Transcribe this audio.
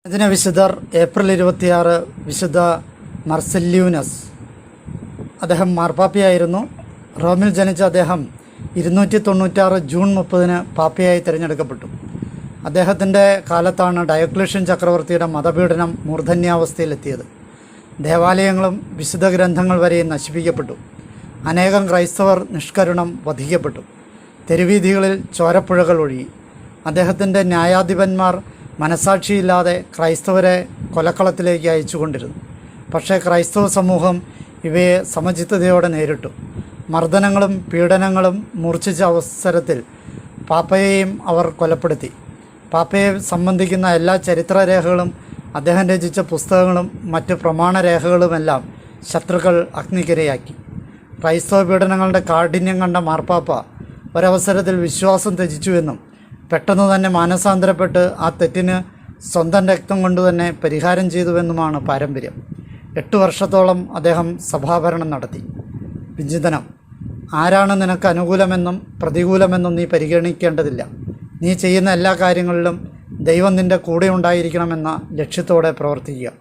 ഇതിന് വിശുദ്ധർ ഏപ്രിൽ 26 വിശുദ്ധ മർസെല്യൂനസ്. അദ്ദേഹം മാർപ്പാപ്പയായിരുന്നു. റോമിൽ ജനിച്ച അദ്ദേഹം 296 ജൂൺ 30 പാപ്പയായി തിരഞ്ഞെടുക്കപ്പെട്ടു. അദ്ദേഹത്തിൻ്റെ കാലത്താണ് ഡയോക്ലീഷ്യൻ ചക്രവർത്തിയുടെ മതപീഡനം മൂർധന്യാവസ്ഥയിലെത്തിയത്. ദേവാലയങ്ങളും വിശുദ്ധ ഗ്രന്ഥങ്ങൾ വരെയും നശിപ്പിക്കപ്പെട്ടു. അനേകം ക്രൈസ്തവർ നിഷ്കരുണം വധിക്കപ്പെട്ടു. തെരുവീഥികളിൽ ചോരപ്പുഴകൾ ഒഴുകി. അദ്ദേഹത്തിൻ്റെ ന്യായാധിപന്മാർ മനസാക്ഷിയില്ലാതെ ക്രൈസ്തവരെ കൊലക്കളത്തിലേക്ക് അയച്ചുകൊണ്ടിരുന്നു. പക്ഷേ ക്രൈസ്തവ സമൂഹം ഇവയെ സമചിത്തതയോടെ നേരിട്ടു. മർദ്ദനങ്ങളും പീഡനങ്ങളും മൂർച്ഛിച്ച അവസരത്തിൽ പാപ്പയെയും അവർ കൊലപ്പെടുത്തി. പാപ്പയെ സംബന്ധിക്കുന്ന എല്ലാ ചരിത്രരേഖകളും അദ്ദേഹം രചിച്ച പുസ്തകങ്ങളും മറ്റ് പ്രമാണരേഖകളുമെല്ലാം ശത്രുക്കൾ അഗ്നിക്കിരയാക്കി. ക്രൈസ്തവ പീഡനങ്ങളുടെ കാഠിന്യം കണ്ട മാർപ്പാപ്പ ഒരവസരത്തിൽ വിശ്വാസം ത്യജിച്ചുവെന്നും പെട്ടെന്ന് തന്നെ മാനസാന്തരപ്പെട്ട് ആ തെറ്റിന് സ്വന്തം രക്തം കൊണ്ടുതന്നെ പരിഹാരം ചെയ്തുവെന്നുമാണ് പാരമ്പര്യം. 8 വർഷത്തോളം അദ്ദേഹം സഭാഭരണം നടത്തി. വിചിന്തനം: ആരാണ് നിനക്ക് അനുകൂലമെന്നും പ്രതികൂലമെന്നും നീ പരിഗണിക്കേണ്ടതില്ല. നീ ചെയ്യുന്ന എല്ലാ കാര്യങ്ങളിലും ദൈവം നിൻ്റെ കൂടെ ഉണ്ടായിരിക്കണമെന്ന ലക്ഷ്യത്തോടെ പ്രവർത്തിക്കുക.